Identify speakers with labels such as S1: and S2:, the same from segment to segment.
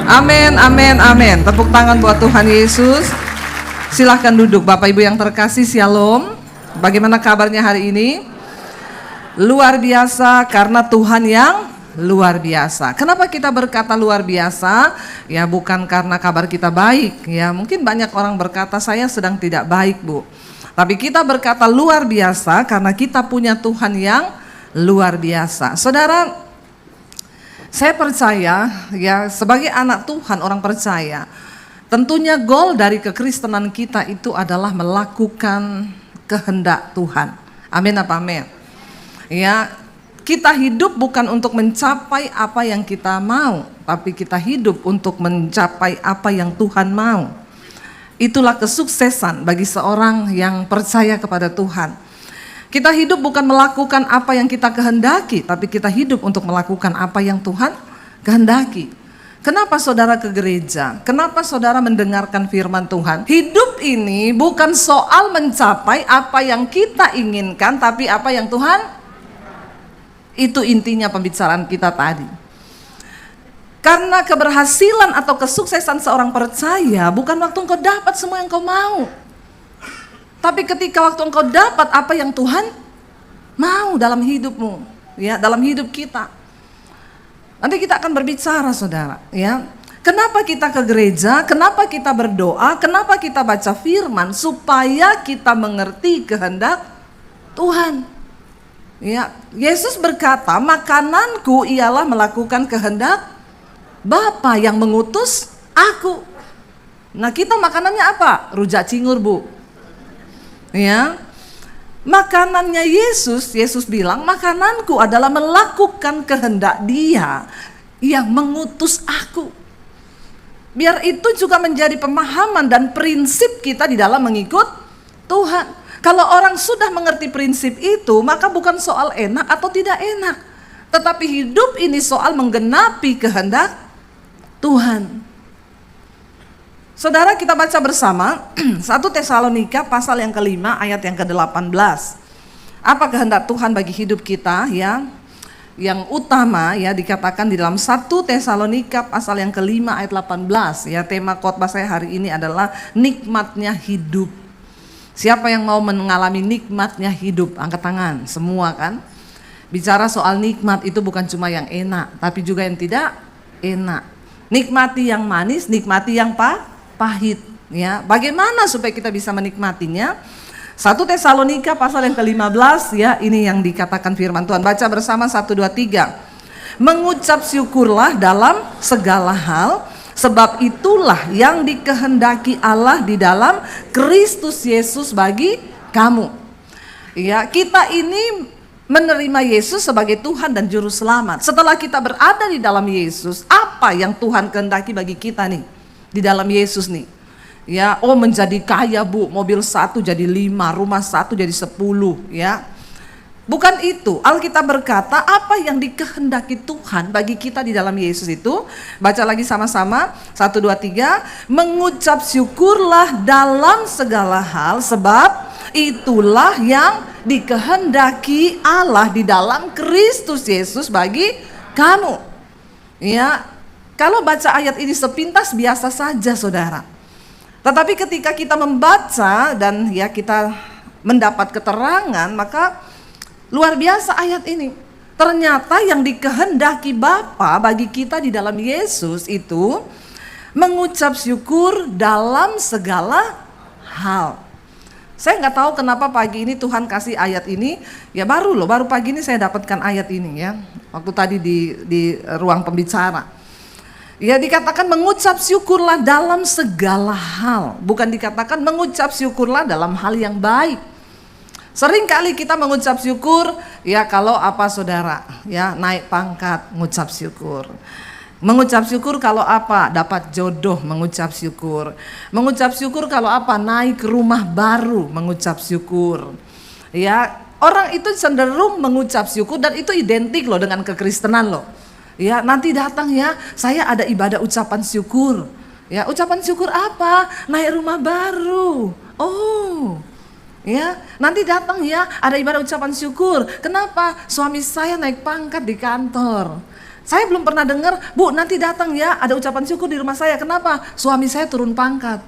S1: Amin, amin, amin. Tepuk tangan buat Tuhan Yesus. Silahkan duduk Bapak Ibu yang terkasih, Shalom. Bagaimana kabarnya hari ini? Luar biasa karena Tuhan yang luar biasa. Kenapa kita berkata luar biasa? Ya bukan karena kabar kita baik. Ya mungkin banyak orang berkata saya sedang tidak baik, Bu. Tapi kita berkata luar biasa karena kita punya Tuhan yang luar biasa. Saudara, saya percaya ya sebagai anak Tuhan, orang percaya, tentunya goal dari kekristenan kita itu adalah melakukan kehendak Tuhan. Amin apa amin? Ya, kita hidup bukan untuk mencapai apa yang kita mau, tapi kita hidup untuk mencapai apa yang Tuhan mau. Itulah kesuksesan bagi seorang yang percaya kepada Tuhan. Kita hidup bukan melakukan apa yang kita kehendaki, tapi kita hidup untuk melakukan apa yang Tuhan kehendaki. Kenapa saudara ke gereja? Kenapa saudara mendengarkan firman Tuhan? Hidup ini bukan soal mencapai apa yang kita inginkan, tapi apa yang Tuhan. Itu intinya pembicaraan kita tadi. Karena keberhasilan atau kesuksesan seorang percaya bukan waktu engkau dapat semua yang kau mau, tapi ketika waktu engkau dapat apa yang Tuhan mau dalam hidupmu, ya, dalam hidup kita. Nanti kita akan berbicara, saudara, ya. Kenapa kita ke gereja? Kenapa kita berdoa? Kenapa kita baca firman? Supaya kita mengerti kehendak Tuhan. Ya, Yesus berkata, makananku ialah melakukan kehendak Bapa yang mengutus aku. Nah, kita makanannya apa? Rujak cingur, Bu. Ya. Makanannya Yesus bilang, makananku adalah melakukan kehendak Dia yang mengutus aku. Biar itu juga menjadi pemahaman dan prinsip kita di dalam mengikut Tuhan. Kalau orang sudah mengerti prinsip itu, maka bukan soal enak atau tidak enak, tetapi hidup ini soal menggenapi kehendak Tuhan. Saudara, kita baca bersama 1 Tesalonika pasal yang ke-5 ayat yang ke-18. Apa kehendak Tuhan bagi hidup kita ya? Yang utama ya dikatakan di dalam 1 Tesalonika pasal yang ke-5 ayat 18 ya. Tema khotbah saya hari ini adalah nikmatnya hidup. Siapa yang mau mengalami nikmatnya hidup? Angkat tangan, semua kan? Bicara soal nikmat itu bukan cuma yang enak, tapi juga yang tidak enak. Nikmati yang manis, nikmati yang pahit ya. Bagaimana supaya kita bisa menikmatinya? 1 Tesalonika pasal yang ke-15 ya, ini yang dikatakan firman Tuhan. Baca bersama 1 2 3. Mengucap syukurlah dalam segala hal, sebab itulah yang dikehendaki Allah di dalam Kristus Yesus bagi kamu. Ya, kita ini menerima Yesus sebagai Tuhan dan Juru Selamat. Setelah kita berada di dalam Yesus, apa yang Tuhan kehendaki bagi kita nih? Di dalam Yesus nih, ya, menjadi kaya, Bu, mobil 1 jadi 5, rumah 1 jadi 10, ya. Bukan itu. Alkitab berkata apa yang dikehendaki Tuhan bagi kita di dalam Yesus itu. Baca lagi sama-sama 1 2 3. Mengucap syukurlah dalam segala hal, sebab itulah yang dikehendaki Allah di dalam Kristus Yesus bagi kamu. Ya. Kalau baca ayat ini sepintas biasa saja, saudara. Tetapi ketika kita membaca dan ya kita mendapat keterangan, maka luar biasa ayat ini. Ternyata yang dikehendaki Bapa bagi kita di dalam Yesus itu mengucap syukur dalam segala hal. Saya nggak tahu kenapa pagi ini Tuhan kasih ayat ini. Ya baru pagi ini saya dapatkan ayat ini ya. Waktu tadi di ruang pembicara. Ya dikatakan mengucap syukurlah dalam segala hal, bukan dikatakan mengucap syukurlah dalam hal yang baik. Sering kali kita mengucap syukur ya kalau apa, saudara, ya naik pangkat, mengucap syukur. Mengucap syukur kalau apa, dapat jodoh, mengucap syukur. Mengucap syukur kalau apa, naik rumah baru, mengucap syukur. Ya, orang itu cenderung mengucap syukur dan itu identik loh dengan kekristenan loh. Ya, nanti datang ya, saya ada ibadah ucapan syukur. Ya, ucapan syukur apa? Naik rumah baru. Oh, ya, nanti datang ya, ada ibadah ucapan syukur. Kenapa? Suami saya naik pangkat di kantor. Saya belum pernah dengar, Bu nanti datang ya, ada ucapan syukur di rumah saya. Kenapa? Suami saya turun pangkat.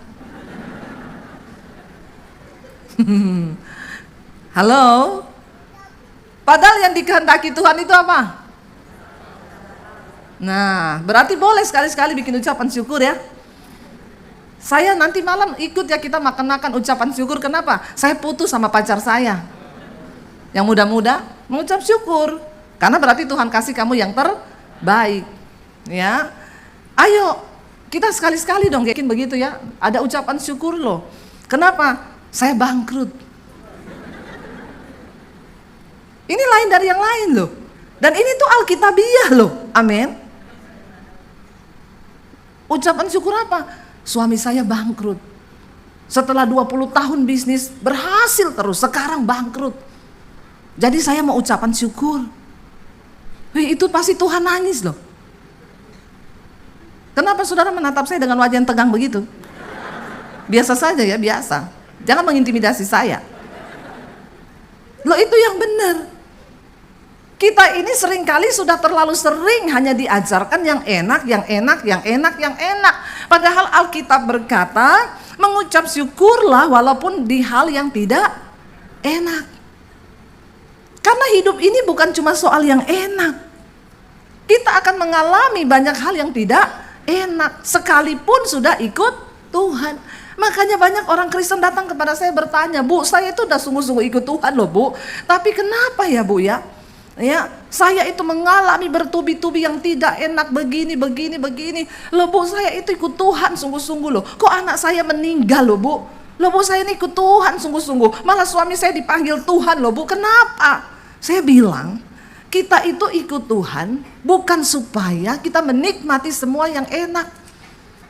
S1: Halo? Padahal yang dikehendaki Tuhan itu apa? Nah, berarti boleh sekali-sekali bikin ucapan syukur ya. Saya nanti malam ikut ya, kita makan-makan ucapan syukur. Kenapa? Saya putus sama pacar saya. Yang muda-muda mengucap syukur. Karena berarti Tuhan kasih kamu yang terbaik. Ya. Ayo, kita sekali-sekali dong yakin begitu ya. Ada ucapan syukur loh. Kenapa? Saya bangkrut. Ini lain dari yang lain loh. Dan ini tuh alkitabiah loh. Amin. Ucapan syukur apa? Suami saya bangkrut. Setelah 20 tahun bisnis berhasil terus, sekarang bangkrut. Jadi saya mau ucapan syukur. Itu pasti Tuhan nangis loh. Kenapa saudara menatap saya dengan wajah yang tegang begitu? Biasa saja ya, biasa. Jangan mengintimidasi saya. Loh itu yang benar. Kita ini seringkali sudah terlalu sering hanya diajarkan yang enak, yang enak, yang enak, yang enak. Padahal Alkitab berkata, mengucap syukurlah walaupun di hal yang tidak enak. Karena hidup ini bukan cuma soal yang enak. Kita akan mengalami banyak hal yang tidak enak, sekalipun sudah ikut Tuhan. Makanya banyak orang Kristen datang kepada saya bertanya, Bu, saya itu udah sungguh-sungguh ikut Tuhan loh Bu, tapi kenapa ya Bu ya? Ya, saya itu mengalami bertubi-tubi yang tidak enak begini. Loh Bu, saya itu ikut Tuhan sungguh-sungguh loh. Kok anak saya meninggal loh Bu? Loh Bu, saya ini ikut Tuhan sungguh-sungguh. Malah suami saya dipanggil Tuhan loh Bu. Kenapa? Saya bilang, kita itu ikut Tuhan bukan supaya kita menikmati semua yang enak.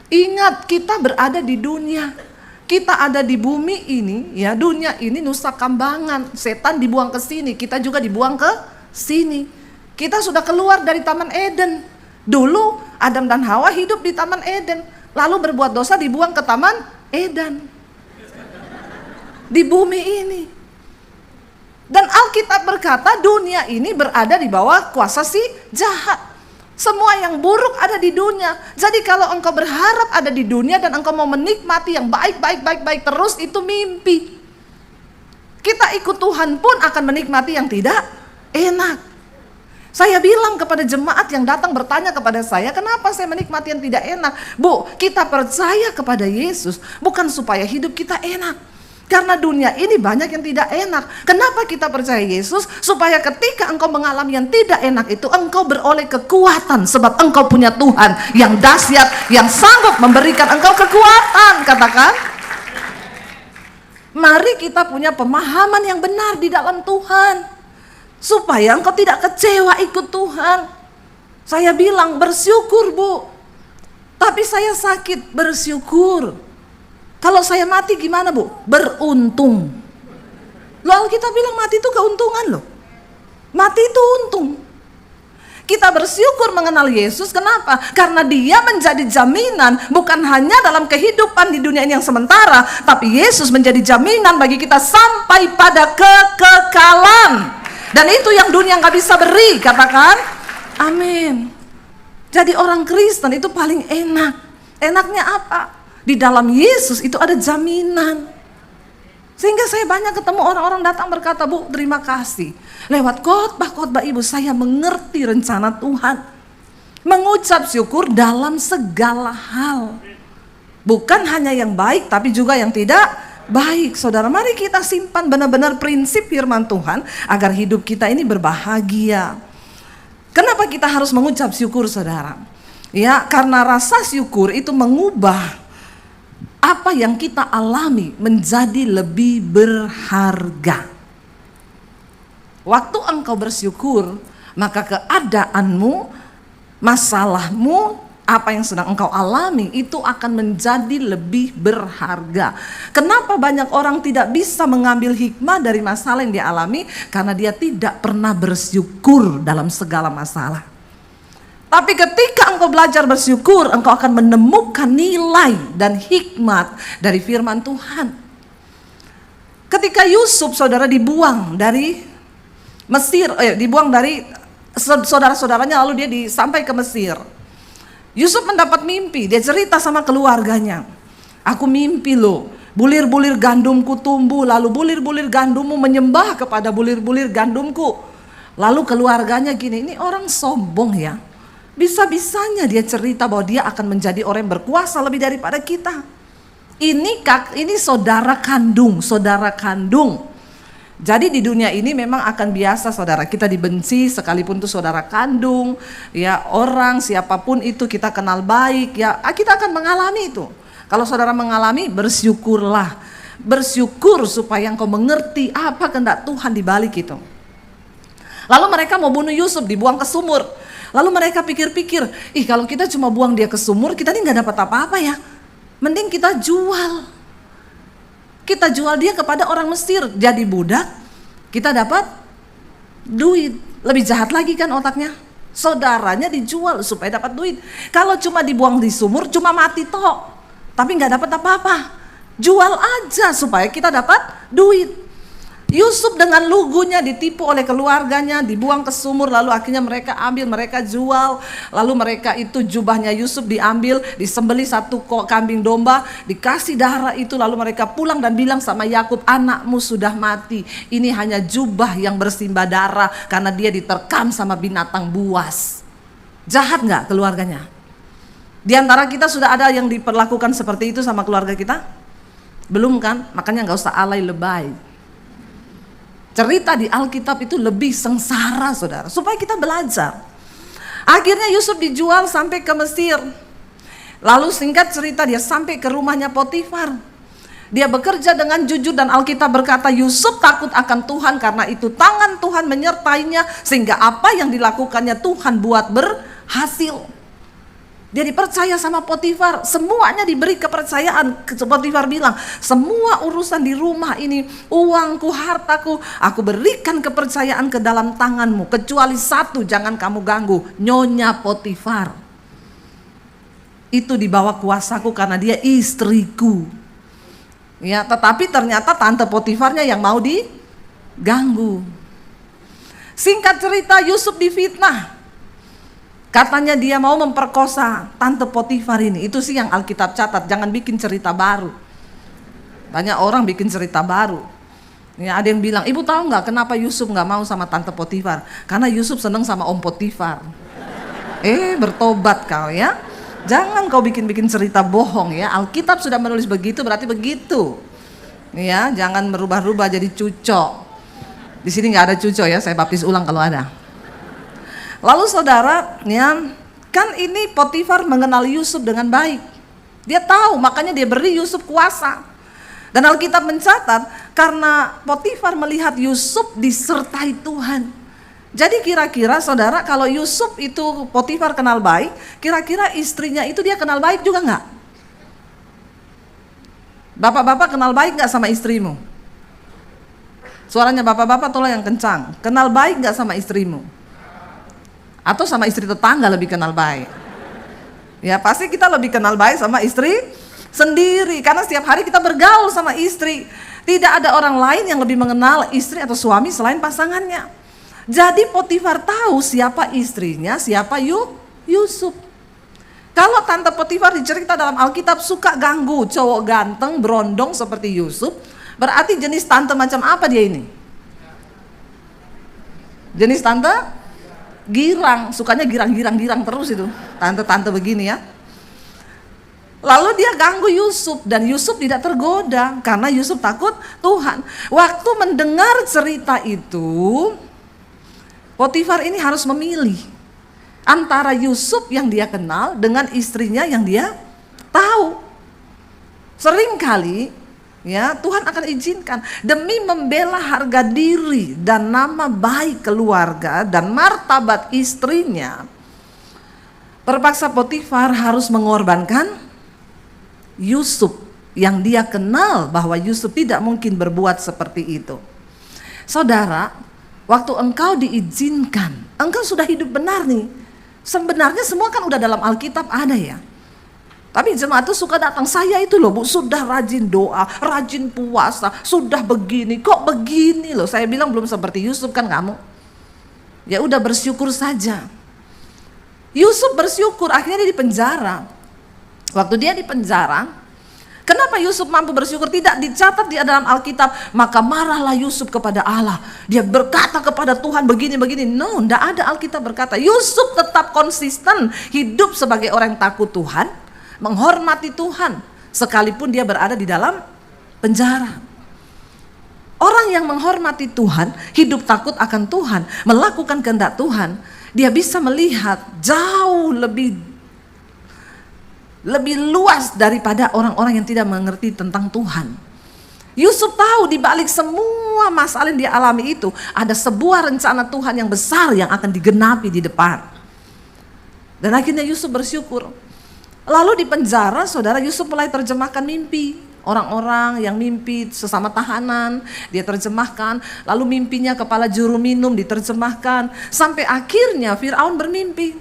S1: Ingat, kita berada di dunia. Kita ada di bumi ini, ya, dunia ini nusa kambangan. Setan dibuang ke sini, kita juga dibuang ke sini. Kita sudah keluar dari Taman Eden. Dulu Adam dan Hawa hidup di Taman Eden, lalu berbuat dosa dibuang ke Taman Eden. Di bumi ini. Dan Alkitab berkata dunia ini berada di bawah kuasa si jahat. Semua yang buruk ada di dunia. Jadi kalau engkau berharap ada di dunia dan engkau mau menikmati yang baik terus, itu mimpi. Kita ikut Tuhan pun akan menikmati yang tidak enak. Saya bilang kepada jemaat yang datang bertanya kepada saya, kenapa saya menikmati yang tidak enak? Bu, kita percaya kepada Yesus bukan supaya hidup kita enak. Karena dunia ini banyak yang tidak enak. Kenapa kita percaya Yesus? Supaya ketika engkau mengalami yang tidak enak itu, engkau beroleh kekuatan. Sebab engkau punya Tuhan yang dahsyat, yang sanggup memberikan engkau kekuatan. Katakan, mari kita punya pemahaman yang benar di dalam Tuhan, supaya engkau tidak kecewa ikut Tuhan. Saya bilang bersyukur Bu, tapi saya sakit, bersyukur. Kalau saya mati gimana Bu? Beruntung. Loh, kita bilang mati itu keuntungan loh. Mati itu untung. Kita bersyukur mengenal Yesus, kenapa? Karena dia menjadi jaminan bukan hanya dalam kehidupan di dunia ini yang sementara, tapi Yesus menjadi jaminan bagi kita sampai pada kekekalan. Dan itu yang dunia nggak bisa beri, katakan amin. Jadi orang Kristen itu paling enak. Enaknya apa? Di dalam Yesus itu ada jaminan. Sehingga saya banyak ketemu orang-orang datang berkata, Bu, terima kasih. Lewat khotbah-khotbah Ibu, saya mengerti rencana Tuhan. Mengucap syukur dalam segala hal. Bukan hanya yang baik, tapi juga yang tidak baik. Saudara, mari kita simpan benar-benar prinsip firman Tuhan agar hidup kita ini berbahagia. Kenapa kita harus mengucap syukur, saudara? Ya, karena rasa syukur itu mengubah apa yang kita alami menjadi lebih berharga. Waktu engkau bersyukur, maka keadaanmu, masalahmu, apa yang sedang engkau alami itu akan menjadi lebih berharga. Kenapa banyak orang tidak bisa mengambil hikmah dari masalah yang dia alami? Karena dia tidak pernah bersyukur dalam segala masalah. Tapi ketika engkau belajar bersyukur, engkau akan menemukan nilai dan hikmat dari firman Tuhan. Ketika Yusuf, saudara, dibuang dari Mesir, dibuang dari saudara-saudaranya, lalu dia sampai ke Mesir. Yusuf mendapat mimpi, dia cerita sama keluarganya. Aku mimpi loh, bulir-bulir gandumku tumbuh, lalu bulir-bulir gandummu menyembah kepada bulir-bulir gandumku. Lalu keluarganya gini, ini orang sombong ya. Bisa-bisanya dia cerita bahwa dia akan menjadi orang yang berkuasa lebih daripada kita. Ini saudara kandung. Jadi di dunia ini memang akan biasa saudara, kita dibenci sekalipun itu saudara kandung, ya orang siapapun itu kita kenal baik, ya kita akan mengalami itu. Kalau saudara mengalami, bersyukurlah, bersyukur supaya engkau mengerti apa kehendak Tuhan di balik itu. Lalu mereka mau bunuh Yusuf, dibuang ke sumur. Lalu mereka pikir-pikir, kalau kita cuma buang dia ke sumur, kita ini nggak dapat apa-apa ya. Mending kita jual. Kita jual dia kepada orang Mesir, jadi budak, kita dapat duit. Lebih jahat lagi kan otaknya. Saudaranya dijual supaya dapat duit. Kalau cuma dibuang di sumur, cuma mati toh, tapi nggak dapat apa-apa. Jual aja supaya kita dapat duit. Yusuf dengan lugunya ditipu oleh keluarganya, dibuang ke sumur, lalu akhirnya mereka ambil, mereka jual. Lalu mereka itu jubahnya Yusuf diambil, disembeli satu kambing domba, dikasih darah itu, lalu mereka pulang dan bilang sama Yakub, anakmu sudah mati, ini hanya jubah yang bersimbah darah karena dia diterkam sama binatang buas. Jahat nggak keluarganya? Di antara kita sudah ada yang diperlakukan seperti itu sama keluarga kita? Belum kan? Makanya nggak usah alay lebay. Cerita di Alkitab itu lebih sengsara saudara, supaya kita belajar. Akhirnya Yusuf dijual sampai ke Mesir. Lalu singkat cerita dia sampai ke rumahnya Potifar. Dia bekerja dengan jujur dan Alkitab berkata Yusuf takut akan Tuhan, karena itu tangan Tuhan menyertainya sehingga apa yang dilakukannya Tuhan buat berhasil. Dia dipercaya sama Potifar, semuanya diberi kepercayaan. Potifar bilang, semua urusan di rumah ini, uangku, hartaku, aku berikan kepercayaan ke dalam tanganmu. Kecuali satu, jangan kamu ganggu, Nyonya Potifar. Itu di bawah kuasaku karena dia istriku. Ya, tetapi ternyata tante Potifarnya yang mau diganggu. Singkat cerita, Yusuf difitnah. Katanya dia mau memperkosa tante Potifar ini. Itu sih yang Alkitab catat, jangan bikin cerita baru. Banyak orang bikin cerita baru. Ya, ada yang bilang, ibu tahu nggak kenapa Yusuf nggak mau sama tante Potifar? Karena Yusuf seneng sama om Potifar. Bertobat kau ya. Jangan kau bikin-bikin cerita bohong ya. Alkitab sudah menulis begitu, berarti begitu. Ya, jangan merubah-rubah jadi cucok. Di sini nggak ada cucok ya, saya baptis ulang kalau ada. Lalu saudara, ya, kan ini Potifar mengenal Yusuf dengan baik. Dia tahu, makanya dia beri Yusuf kuasa. Dan Alkitab mencatat, karena Potifar melihat Yusuf disertai Tuhan. Jadi kira-kira saudara, kalau Yusuf itu Potifar kenal baik, kira-kira istrinya itu dia kenal baik juga nggak? Bapak-bapak kenal baik nggak sama istrimu? Suaranya bapak-bapak tolong yang kencang. Kenal baik nggak sama istrimu? Atau sama istri tetangga lebih kenal baik? Ya pasti kita lebih kenal baik sama istri sendiri, karena setiap hari kita bergaul sama istri. Tidak ada orang lain yang lebih mengenal istri atau suami selain pasangannya. Jadi Potifar tahu siapa istrinya, siapa Yusuf. Kalau tante Potifar dicerita dalam Alkitab suka ganggu cowok ganteng berondong seperti Yusuf, berarti jenis tante macam apa dia ini? Jenis tante girang, sukanya girang terus itu, tante-tante begini ya. Lalu dia ganggu Yusuf, dan Yusuf tidak tergoda karena Yusuf takut Tuhan. Waktu mendengar cerita itu, Potifar ini harus memilih antara Yusuf yang dia kenal dengan istrinya yang dia tahu. Seringkali ya Tuhan akan izinkan demi membela harga diri dan nama baik keluarga dan martabat istrinya. Terpaksa Potifar harus mengorbankan Yusuf yang dia kenal bahwa Yusuf tidak mungkin berbuat seperti itu. Saudara, waktu engkau diizinkan, engkau sudah hidup benar nih. Sebenarnya semua kan udah dalam Alkitab ada ya. Tapi jemaat itu suka datang, saya itu loh bu, sudah rajin doa, rajin puasa, sudah begini, kok begini loh. Saya bilang belum seperti Yusuf kan kamu. Ya udah bersyukur saja. Yusuf bersyukur, akhirnya dia dipenjara. Waktu dia dipenjara, kenapa Yusuf mampu bersyukur? Tidak dicatat di dalam Alkitab, maka marahlah Yusuf kepada Allah. Dia berkata kepada Tuhan begini-begini. No, tidak ada Alkitab berkata. Yusuf tetap konsisten hidup sebagai orang yang takut Tuhan, menghormati Tuhan, sekalipun dia berada di dalam penjara. Orang yang menghormati Tuhan, hidup takut akan Tuhan, melakukan kehendak Tuhan, dia bisa melihat jauh lebih luas daripada orang-orang yang tidak mengerti tentang Tuhan. Yusuf tahu di balik semua masalah yang dia alami itu ada sebuah rencana Tuhan yang besar yang akan digenapi di depan. Dan akhirnya Yusuf bersyukur. Lalu di penjara, saudara, Yusuf mulai terjemahkan mimpi. Orang-orang yang mimpi sesama tahanan dia terjemahkan, lalu mimpinya kepala juru minum diterjemahkan, sampai akhirnya Firaun bermimpi.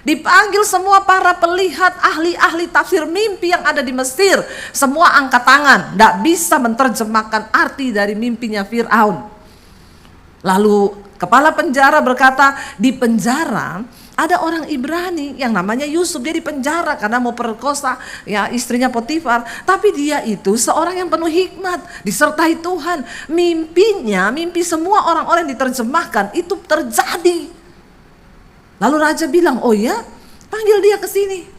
S1: Dipanggil semua para pelihat, ahli-ahli tafsir mimpi yang ada di Mesir, semua angkat tangan, tidak bisa menerjemahkan arti dari mimpinya Firaun. Lalu kepala penjara berkata, di penjara ada orang Ibrani yang namanya Yusuf. Dia dipenjara karena mau perkosa ya istrinya Potifar. Tapi dia itu seorang yang penuh hikmat, disertai Tuhan. Mimpinya, mimpi semua orang-orang yang diterjemahkan itu terjadi. Lalu raja bilang, oh ya, panggil dia ke sini.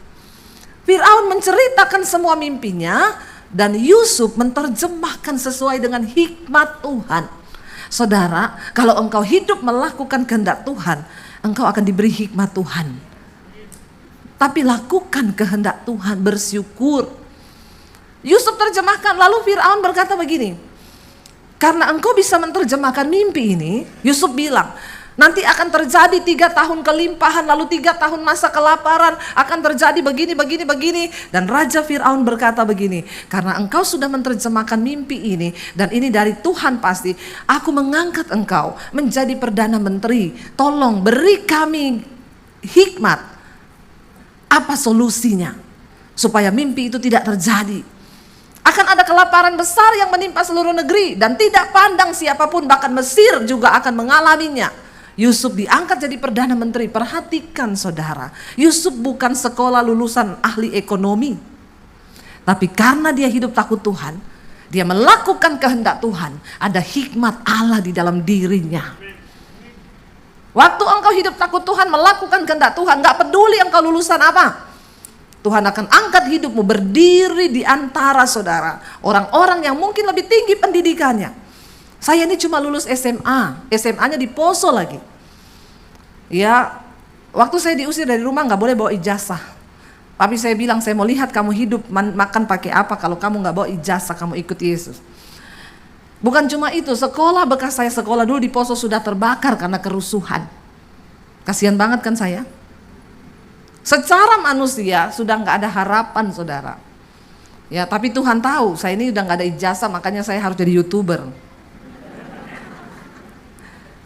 S1: Firaun menceritakan semua mimpinya dan Yusuf menerjemahkan sesuai dengan hikmat Tuhan. Saudara, kalau engkau hidup melakukan kehendak Tuhan, engkau akan diberi hikmat Tuhan. Tapi lakukan kehendak Tuhan, bersyukur. Yusuf terjemahkan, lalu Firaun berkata begini, karena engkau bisa menerjemahkan mimpi ini, Yusuf bilang, nanti akan terjadi 3 tahun kelimpahan, lalu 3 tahun masa kelaparan, akan terjadi begini. Dan Raja Firaun berkata begini, karena engkau sudah menerjemahkan mimpi ini, dan ini dari Tuhan pasti, aku mengangkat engkau menjadi Perdana Menteri. Tolong beri kami hikmat, apa solusinya, supaya mimpi itu tidak terjadi. Akan ada kelaparan besar yang menimpa seluruh negeri, dan tidak pandang siapapun, bahkan Mesir juga akan mengalaminya. Yusuf diangkat jadi Perdana Menteri. Perhatikan saudara, Yusuf bukan sekolah lulusan ahli ekonomi, tapi karena dia hidup takut Tuhan, dia melakukan kehendak Tuhan, ada hikmat Allah di dalam dirinya. Waktu engkau hidup takut Tuhan, melakukan kehendak Tuhan, gak peduli engkau lulusan apa, Tuhan akan angkat hidupmu berdiri di antara saudara orang-orang yang mungkin lebih tinggi pendidikannya. Saya ini cuma lulus SMA-nya di Poso lagi. Ya, waktu saya diusir dari rumah nggak boleh bawa ijazah. Tapi saya bilang, saya mau lihat kamu hidup makan pakai apa kalau kamu nggak bawa ijazah, kamu ikut Yesus. Bukan cuma itu, sekolah bekas saya sekolah dulu di Poso sudah terbakar karena kerusuhan. Kasihan banget kan saya. Secara manusia sudah nggak ada harapan saudara. Ya, tapi Tuhan tahu saya ini udah nggak ada ijazah, makanya saya harus jadi YouTuber.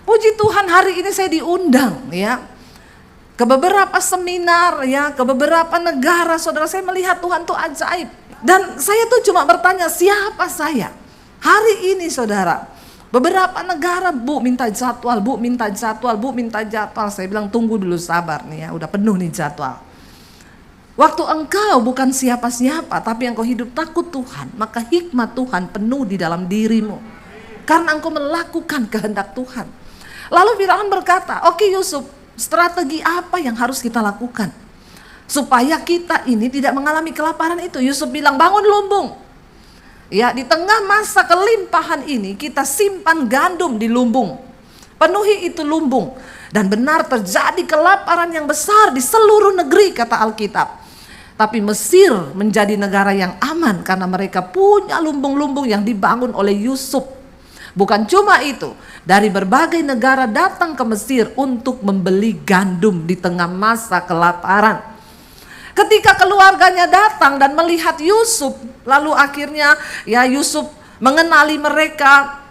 S1: Puji Tuhan hari ini saya diundang ya ke beberapa seminar ya, ke beberapa negara. Saudara, saya melihat Tuhan tuh ajaib. Dan saya tuh cuma bertanya, siapa saya? Hari ini saudara, beberapa negara, Bu minta jadwal, Bu minta jadwal, Bu minta jadwal. Saya bilang tunggu dulu, sabar nih ya, udah penuh nih jadwal. Waktu engkau bukan siapa-siapa, tapi engkau hidup takut Tuhan, maka hikmat Tuhan penuh di dalam dirimu. Karena engkau melakukan kehendak Tuhan. Lalu Firaun berkata, oke Yusuf, strategi apa yang harus kita lakukan supaya kita ini tidak mengalami kelaparan itu? Yusuf bilang, bangun lumbung. Ya, di tengah masa kelimpahan ini kita simpan gandum di lumbung. Penuhi itu lumbung. Dan benar terjadi kelaparan yang besar di seluruh negeri kata Alkitab. Tapi Mesir menjadi negara yang aman karena mereka punya lumbung-lumbung yang dibangun oleh Yusuf. Bukan cuma itu, dari berbagai negara datang ke Mesir untuk membeli gandum di tengah masa kelaparan. Ketika keluarganya datang dan melihat Yusuf, lalu akhirnya ya Yusuf mengenali mereka.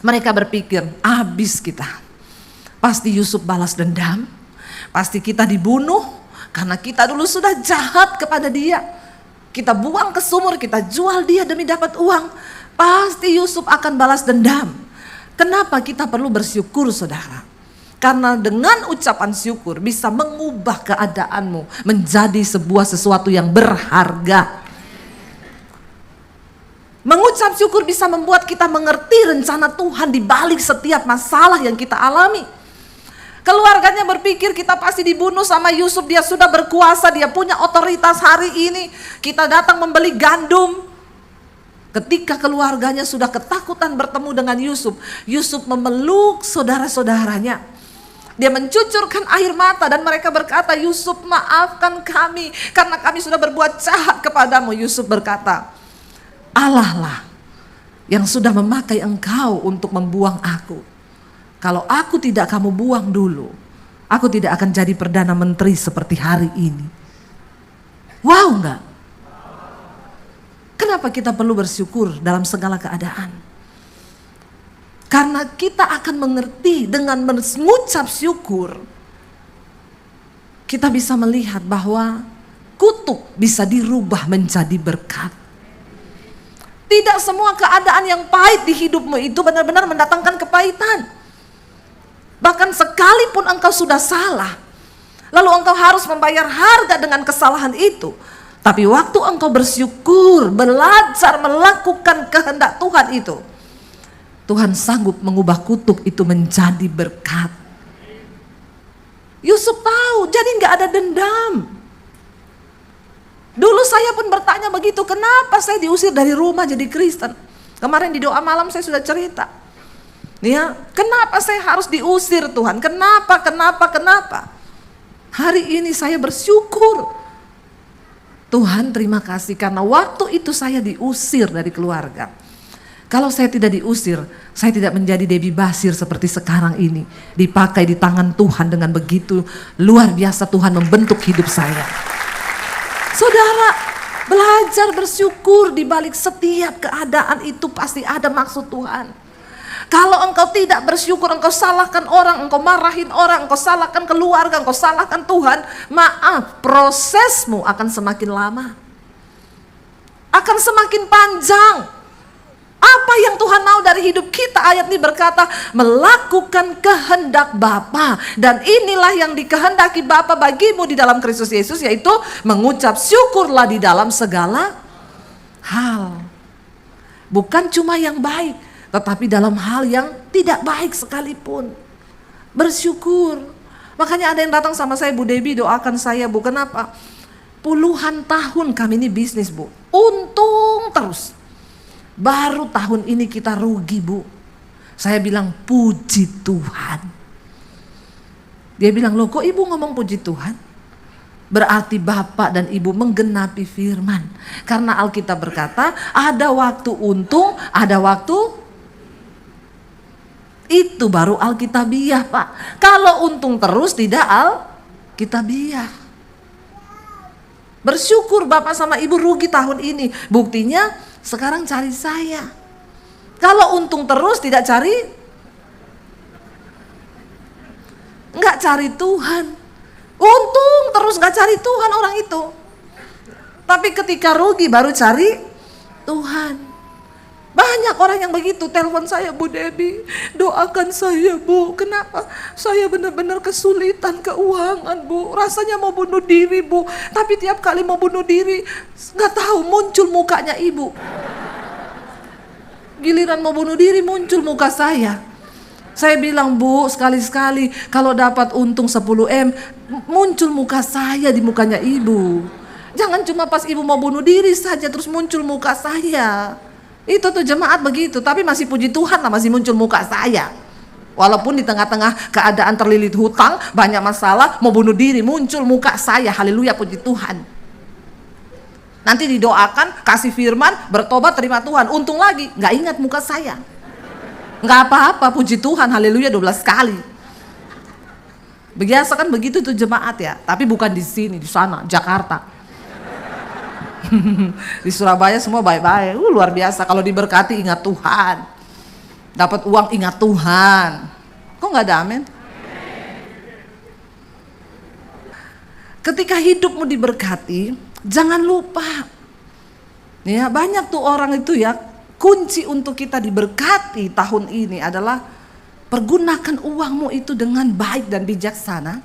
S1: Mereka berpikir, habis kita. Pasti Yusuf balas dendam, pasti kita dibunuh karena kita dulu sudah jahat kepada dia. Kita buang ke sumur, kita jual dia demi dapat uang. Pasti Yusuf akan balas dendam. Kenapa kita perlu bersyukur saudara? Karena dengan ucapan syukur bisa mengubah keadaanmu menjadi sesuatu yang berharga. Mengucap syukur bisa membuat kita mengerti rencana Tuhan di balik setiap masalah yang kita alami. Keluarganya berpikir kita pasti dibunuh sama Yusuf, dia sudah berkuasa, dia punya otoritas hari ini. Kita datang membeli gandum. Ketika keluarganya sudah ketakutan bertemu dengan Yusuf, Yusuf memeluk saudara-saudaranya. Dia mencucurkan air mata dan mereka berkata, Yusuf, maafkan kami karena kami sudah berbuat jahat kepadamu. Yusuf berkata, Allah lah yang sudah memakai engkau untuk membuang aku. Kalau aku tidak kamu buang dulu, aku tidak akan jadi Perdana Menteri seperti hari ini. Wow enggak? Kenapa kita perlu bersyukur dalam segala keadaan? Karena kita akan mengerti dengan mengucap syukur, kita bisa melihat bahwa kutuk bisa dirubah menjadi berkat. Tidak semua keadaan yang pahit di hidupmu itu benar-benar mendatangkan kepahitan. Bahkan sekalipun engkau sudah salah, lalu engkau harus membayar harga dengan kesalahan itu. Tapi waktu engkau bersyukur, belajar melakukan kehendak Tuhan itu, Tuhan sanggup mengubah kutuk itu menjadi berkat. Yusuf tahu, jadi nggak ada dendam. Dulu saya pun bertanya begitu, kenapa saya diusir dari rumah jadi Kristen? Kemarin di doa malam saya sudah cerita. Ya, kenapa saya harus diusir Tuhan? Kenapa? Hari ini saya bersyukur. Tuhan terima kasih karena waktu itu saya diusir dari keluarga. Kalau saya tidak diusir, saya tidak menjadi Debbie Basir seperti sekarang ini. Dipakai di tangan Tuhan dengan begitu luar biasa Tuhan membentuk hidup saya. Saudara, belajar bersyukur di balik setiap keadaan itu pasti ada maksud Tuhan. Kalau engkau tidak bersyukur, engkau salahkan orang, engkau marahin orang, engkau salahkan keluarga, engkau salahkan Tuhan, maaf, prosesmu akan semakin lama. Akan semakin panjang. Apa yang Tuhan mau dari hidup kita? Ayat ini berkata, melakukan kehendak Bapa. Dan inilah yang dikehendaki Bapa bagimu di dalam Kristus Yesus, yaitu mengucap syukurlah di dalam segala hal. Bukan cuma yang baik, tetapi dalam hal yang tidak baik sekalipun. Bersyukur. Makanya ada yang datang sama saya, Bu Debbie doakan saya Bu, kenapa? Puluhan tahun kami ini bisnis Bu, untung terus. Baru tahun ini kita rugi Bu. Saya bilang puji Tuhan. Dia bilang, loh kok ibu ngomong puji Tuhan? Berarti Bapak dan Ibu menggenapi firman. Karena Alkitab berkata ada waktu untung, ada waktu. Itu baru Alkitabiah Pak. Kalau untung terus tidak Alkitabiah. Bersyukur Bapak sama Ibu rugi tahun ini. Buktinya sekarang cari saya. Kalau untung terus tidak cari, nggak cari Tuhan. Untung terus nggak cari Tuhan orang itu. Tapi ketika rugi baru cari Tuhan. Banyak orang yang begitu, telepon saya, Bu Debbie, doakan saya Bu. Kenapa? Saya benar-benar kesulitan keuangan Bu. Rasanya mau bunuh diri Bu. Tapi tiap kali mau bunuh diri, nggak tahu muncul mukanya Ibu. Giliran mau bunuh diri muncul muka saya. Saya bilang, Bu, sekali-sekali kalau dapat untung 10M, muncul muka saya di mukanya Ibu. Jangan cuma pas Ibu mau bunuh diri saja terus muncul muka saya. Itu tuh jemaat begitu, tapi masih puji Tuhan lah masih muncul muka saya. Walaupun di tengah-tengah keadaan terlilit hutang, banyak masalah, mau bunuh diri, muncul muka saya. Haleluya, puji Tuhan. Nanti didoakan, kasih firman, bertobat, terima Tuhan. Untung lagi, gak ingat muka saya. Gak apa-apa, puji Tuhan, haleluya 12 kali. Biasa kan begitu tuh jemaat ya, tapi bukan di sini, di sana, Jakarta. Di Surabaya semua baik-baik, luar biasa. Kalau diberkati ingat Tuhan, dapat uang ingat Tuhan. Kok nggak ada amin? Ketika hidupmu diberkati, jangan lupa. Ya, banyak tuh orang itu ya, kunci untuk kita diberkati tahun ini adalah Pergunakan uangmu itu dengan baik dan bijaksana.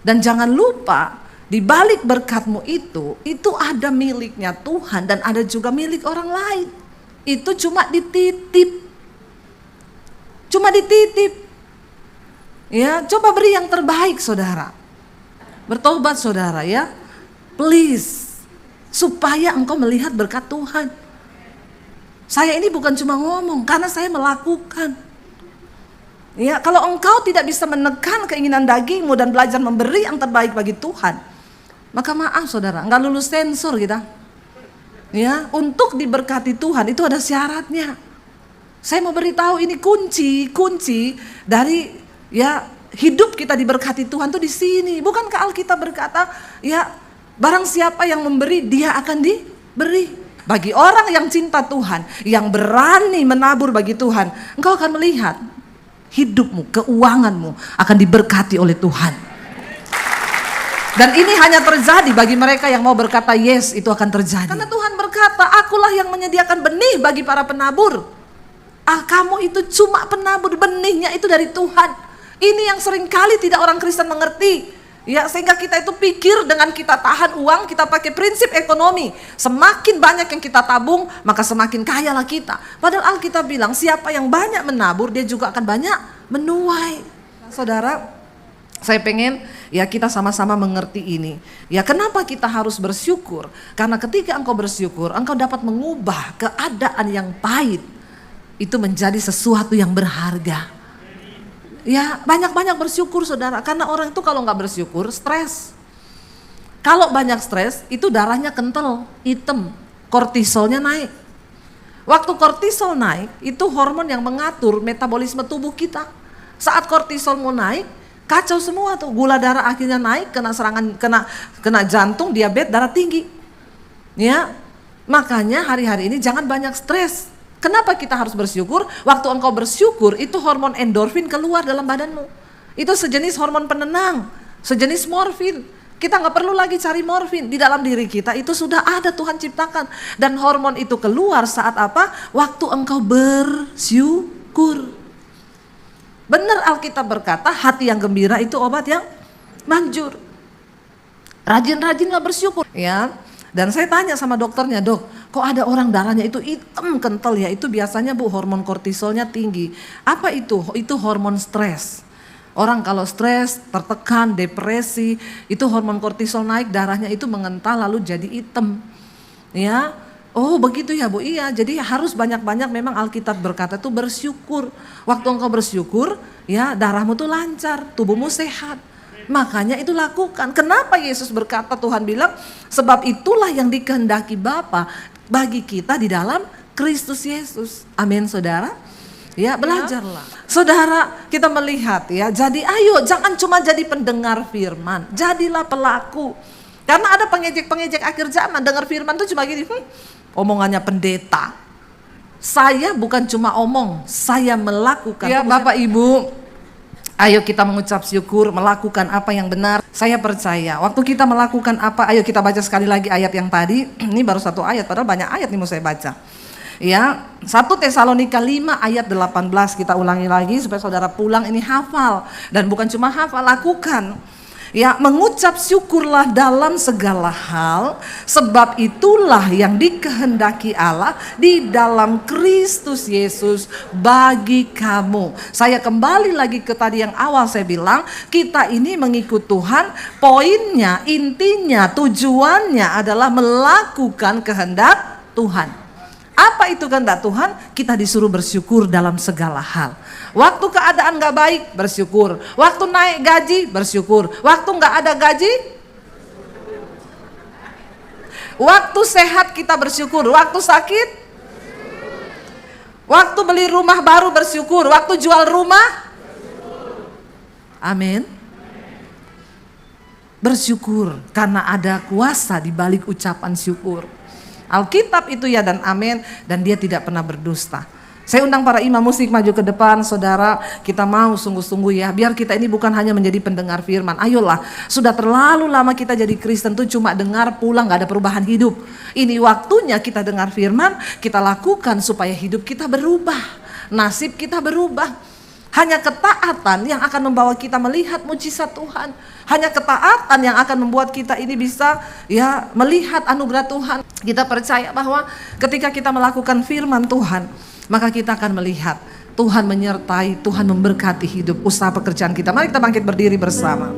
S1: Dan jangan lupa, di balik berkatmu itu ada miliknya Tuhan dan ada juga milik orang lain. Itu cuma dititip. Cuma dititip. Ya, coba beri yang terbaik, saudara. Bertobat, saudara, ya. Please, supaya engkau melihat berkat Tuhan. Saya ini bukan cuma ngomong, karena saya melakukan. Ya, kalau engkau tidak bisa menekan keinginan dagingmu dan belajar memberi yang terbaik bagi Tuhan, maka maaf saudara, nggak lulus sensor kita. Ya, untuk diberkati Tuhan itu ada syaratnya. Saya mau beritahu ini kunci dari ya hidup kita diberkati Tuhan tuh di sini. Bukankah Alkitab berkata, ya barang siapa yang memberi dia akan diberi. Bagi orang yang cinta Tuhan, yang berani menabur bagi Tuhan, engkau akan melihat hidupmu, keuanganmu akan diberkati oleh Tuhan. Dan ini hanya terjadi bagi mereka yang mau berkata yes, itu akan terjadi. Karena Tuhan berkata, akulah yang menyediakan benih bagi para penabur. Kamu itu cuma penabur, benihnya itu dari Tuhan. Ini yang seringkali tidak orang Kristen mengerti. Ya, sehingga kita itu pikir dengan kita tahan uang, kita pakai prinsip ekonomi. Semakin banyak yang kita tabung, maka semakin kayalah kita. Padahal Alkitab bilang, siapa yang banyak menabur, dia juga akan banyak menuai. Saudara, saya pengen ya kita sama-sama mengerti ini. Ya, kenapa kita harus bersyukur? Karena ketika engkau bersyukur, engkau dapat mengubah keadaan yang pahit itu menjadi sesuatu yang berharga. Ya, banyak-banyak bersyukur saudara, karena orang itu kalau nggak bersyukur stres. Kalau banyak stres itu darahnya kental, hitam, kortisolnya naik. Waktu kortisol naik itu hormon yang mengatur metabolisme tubuh kita. Saat kortisol mau naik, kacau semua tuh, gula darah akhirnya naik, kena serangan, kena jantung, diabetes, darah tinggi. Ya, makanya hari-hari ini jangan banyak stres. Kenapa kita harus bersyukur? Waktu engkau bersyukur itu hormon endorfin keluar dalam badanmu. Itu sejenis hormon penenang, sejenis morfin. Kita nggak perlu lagi cari morfin, di dalam diri kita itu sudah ada, Tuhan ciptakan. Dan hormon itu keluar saat apa? Waktu engkau bersyukur. Benar Alkitab berkata, hati yang gembira itu obat yang manjur. Rajin-rajinlah bersyukur ya. Dan saya tanya sama dokternya, dok, kok ada orang darahnya itu hitam kental ya? Itu biasanya bu hormon kortisolnya tinggi. Apa itu? Itu hormon stres. Orang kalau stres, tertekan, depresi, itu hormon kortisol naik, darahnya itu mengental lalu jadi hitam. Ya, oh begitu ya bu, iya. Jadi harus banyak-banyak, memang Alkitab berkata itu bersyukur. Waktu engkau bersyukur, ya darahmu tuh lancar, tubuhmu sehat. Makanya itu lakukan. Kenapa Yesus berkata, Tuhan bilang, sebab itulah yang dikehendaki Bapa bagi kita di dalam Kristus Yesus. Amin saudara. Ya belajarlah. Saudara, kita melihat ya, jadi ayo jangan cuma jadi pendengar firman, jadilah pelaku. Karena ada pengejek-pengejek akhir zaman, dengar firman itu cuma gini, omongannya pendeta. Saya bukan cuma omong, saya melakukan. Ya Bapak Ibu, ayo kita mengucap syukur, melakukan apa yang benar. Saya percaya waktu kita melakukan apa, ayo kita baca sekali lagi ayat yang tadi. Ini baru satu ayat, padahal banyak ayat nih mau saya baca. Ya, 1 Tesalonika 5 ayat 18, kita ulangi lagi supaya saudara pulang ini hafal. Dan bukan cuma hafal, lakukan. Ya, mengucap syukurlah dalam segala hal, sebab itulah yang dikehendaki Allah di dalam Kristus Yesus bagi kamu. Saya kembali lagi ke tadi yang awal saya bilang, kita ini mengikut Tuhan, poinnya, intinya, tujuannya adalah melakukan kehendak Tuhan. Apa itu kehendak Tuhan? Kita disuruh bersyukur dalam segala hal. Waktu keadaan gak baik, bersyukur. Waktu naik gaji, bersyukur. Waktu gak ada gaji, waktu sehat kita bersyukur. Waktu sakit, waktu beli rumah baru bersyukur. Waktu jual rumah, amin. Bersyukur karena ada kuasa di balik ucapan syukur. Alkitab itu ya dan amin, dan dia tidak pernah berdusta. Saya undang para imam musik maju ke depan, saudara, kita mau sungguh-sungguh ya, biar kita ini bukan hanya menjadi pendengar firman. Ayolah, sudah terlalu lama kita jadi Kristen tuh cuma dengar pulang, gak ada perubahan hidup. Ini waktunya kita dengar firman, kita lakukan supaya hidup kita berubah, nasib kita berubah. Hanya ketaatan yang akan membawa kita melihat mujizat Tuhan. Hanya ketaatan yang akan membuat kita ini bisa ya melihat anugerah Tuhan. Kita percaya bahwa ketika kita melakukan firman Tuhan, maka kita akan melihat Tuhan menyertai, Tuhan memberkati hidup, usaha pekerjaan kita. Mari kita bangkit berdiri bersama.